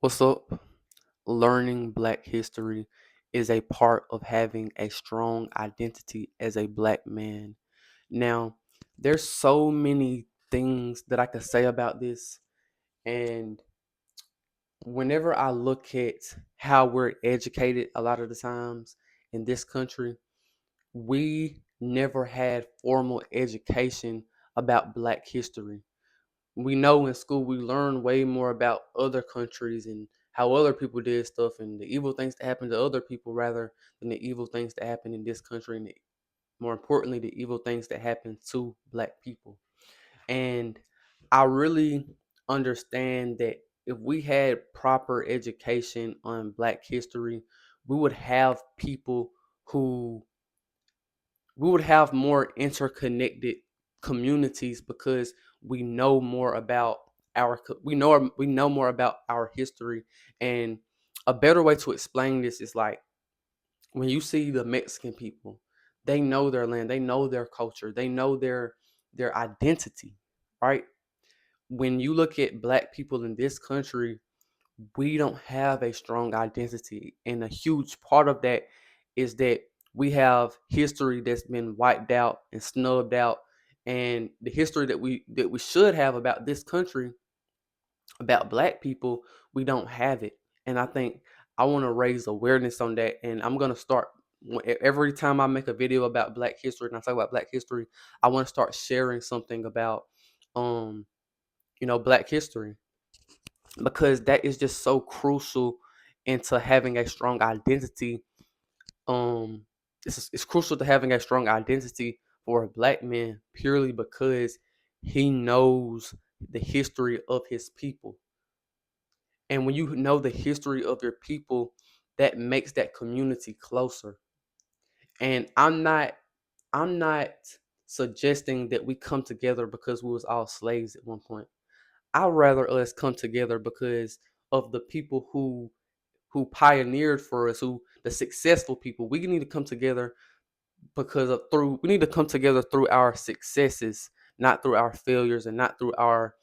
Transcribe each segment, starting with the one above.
What's up? Learning Black history is a part of having a strong identity as a Black man. Now, there's so many things that I could say about this, and whenever I look at how we're educated a lot of the times in this country, we never had formal education about Black history. We know in school we learn way more about other countries and how other people did stuff and the evil things that happen to other people rather than the evil things that happen in this country and more importantly the evil things that happen to Black people. And I really understand that if we had proper education on Black history, we would have people who we would have more interconnected communities because we know more about we know more about our history. And a better way to explain this is like when you see the Mexican people, they know their land, they know their culture, they know their identity, right? When you look at Black people in this country, we don't have a strong identity. And a huge part of that is that we have history that's been wiped out and snubbed out. And the history that we should have about this country, about Black people, we don't have it. And I think I want to raise awareness on that. And I'm gonna start every time I make a video about Black history and I talk about Black history, I want to start sharing something about um Black history, because that is just so crucial into having a strong identity. Um, it's crucial to having a strong identity for a Black man purely because he knows the history of his people. And when you know the history of your people, that makes that community closer. And I'm not suggesting that we come together because we was all slaves at one point. I'd rather us come together because of the people who pioneered for us, who the successful people. We need to come together because of through we need to come together through our successes, not through our failures and not through our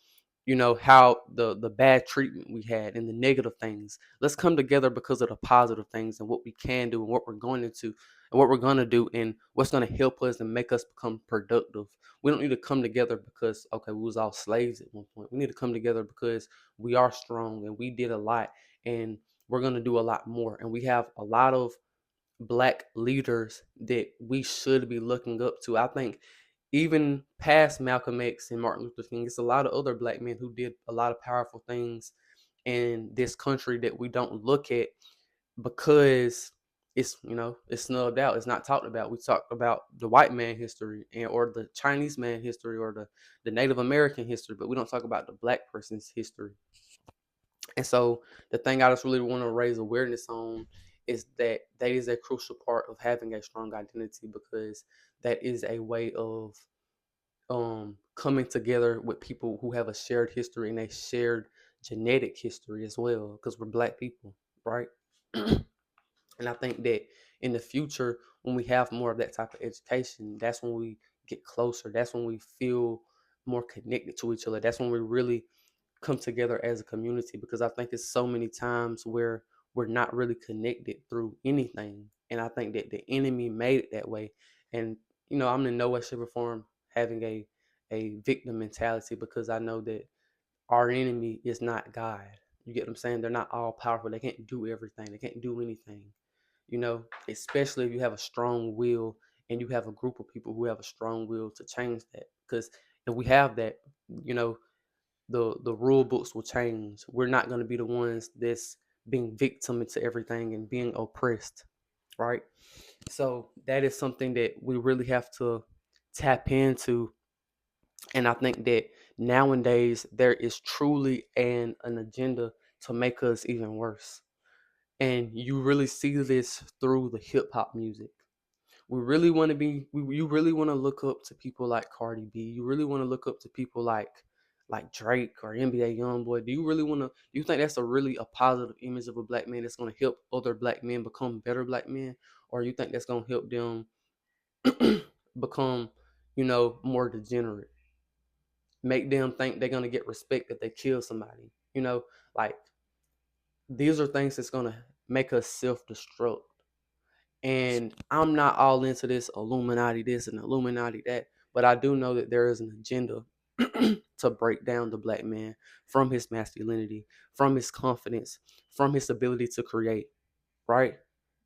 how the bad treatment we had and the negative things. Let's come together because of the positive things and what we can do and what we're going to and what we're going to do and what's going to help us and make us become productive. We don't need to come together because okay, we was all slaves at one point. We need to come together because we are strong and we did a lot and we're going to do a lot more, and we have a lot of Black leaders that we should be looking up to. I think even past Malcolm X and Martin Luther King, it's a lot of other Black men who did a lot of powerful things in this country that we don't look at because it's snubbed out. It's not talked about. We talk about the white man history or the Chinese man history or the Native American history, but we don't talk about the Black person's history. And so the thing I just really want to raise awareness on is that is a crucial part of having a strong identity, because that is a way of coming together with people who have a shared history and a shared genetic history as well, because we're Black people, right? And I think that in the future, when we have more of that type of education, that's when we get closer. That's when we feel more connected to each other. That's when we really come together as a community, because I think it's so many times where we're not really connected through anything. And I think that the enemy made it that way. And, I'm in no way, shape, or form having a victim mentality, because I know that our enemy is not God. You get what I'm saying? They're not all powerful. They can't do everything. They can't do anything. Especially if you have a strong will and you have a group of people who have a strong will to change that. Because if we have that, you know, the rule books will change. We're not going to be the ones that's being victim into everything and being oppressed, right? So that is something that we really have to tap into. And I think that nowadays there is truly an agenda to make us even worse. And you really see this through the hip hop music. You really want to look up to people like Cardi B. You really want to look up to people like Drake or NBA Youngboy. Do you think that's a positive image of a Black man that's going to help other Black men become better Black men? Or you think that's going to help them become, more degenerate? Make them think they're going to get respect if they kill somebody. Like These are things that's gonna make us self-destruct. And I'm not all into this Illuminati this and Illuminati that, but I do know that there is an agenda to break down the black man from his masculinity, from his confidence, from his ability to create, right?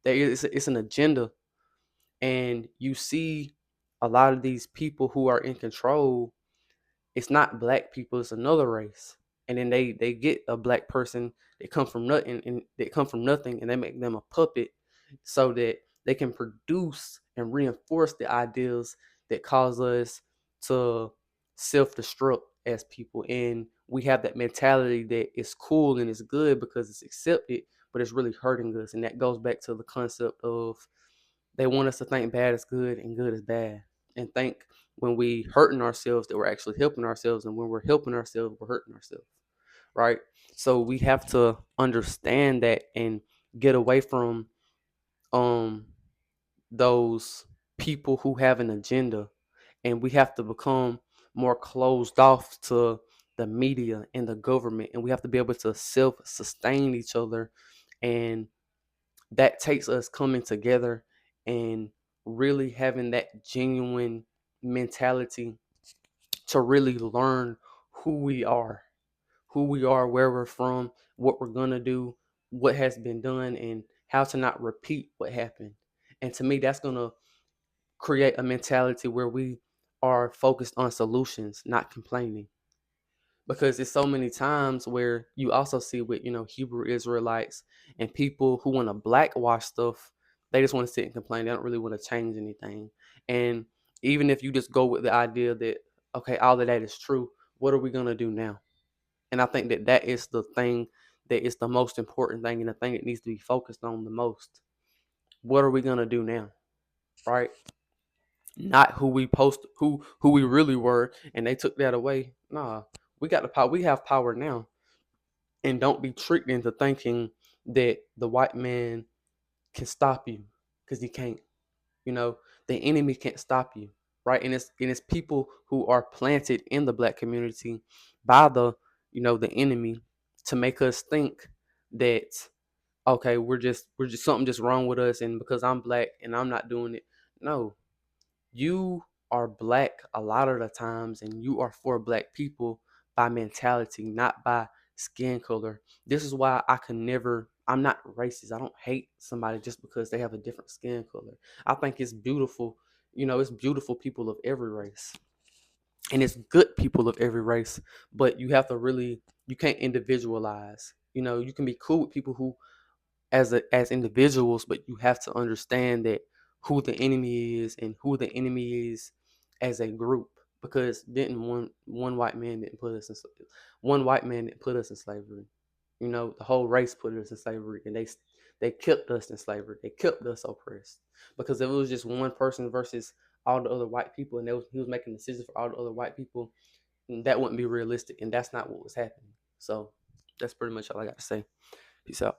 It's an agenda. And you see a lot of these people who are in control, it's not black people, it's another race. And then they get a black person, they come from nothing, and they make them a puppet so that they can produce and reinforce the ideals that cause us to self-destruct as people. And we have that mentality that it's cool and it's good because it's accepted, but it's really hurting us. And that goes back to the concept of they want us to think bad is good and good is bad, and think when we hurting ourselves that we're actually helping ourselves, and when we're helping ourselves, we're hurting ourselves, right? So we have to understand that and get away from um those people who have an agenda, and we have to become more closed off to the media and the government, and we have to be able to self-sustain each other. And that takes us coming together and really having that genuine mentality to really learn who we are, where we're from, what we're going to do, what has been done, and how to not repeat what happened. And to me, that's going to create a mentality where we are focused on solutions, not complaining. Because there's so many times where you also see with Hebrew Israelites and people who want to blackwash stuff. They just want to sit and complain. They don't really want to change anything. And even if you just go with the idea that, okay, all of that is true, what are we going to do now? And I think that that is the thing that is the most important thing, and the thing that needs to be focused on the most. What are we going to do now? Right? Not who we who we really were, and they took that away. Nah, we got the power. We have power now. And don't be tricked into thinking that the white man can stop you, because he can't. You know, the enemy can't stop you, right? And it's people who are planted in the black community by the enemy, to make us think that, okay, we're just something just wrong with us, and because I'm black and I'm not doing it. No, you are black a lot of the times, and you are for black people by mentality, not by skin color. This is why I'm not racist. I don't hate somebody just because they have a different skin color. I think it's beautiful. It's beautiful people of every race, and it's good people of every race. But you can't individualize. You can be cool with people who as individuals, but you have to understand that who the enemy is and who the enemy is as a group. Because didn't one white man didn't put us in one white man didn't put us in slavery. The whole race put us in slavery, and they kept us in slavery. They kept us oppressed. Because if it was just one person versus all the other white people, and he was making decisions for all the other white people, that wouldn't be realistic, and that's not what was happening. So that's pretty much all I got to say. Peace out.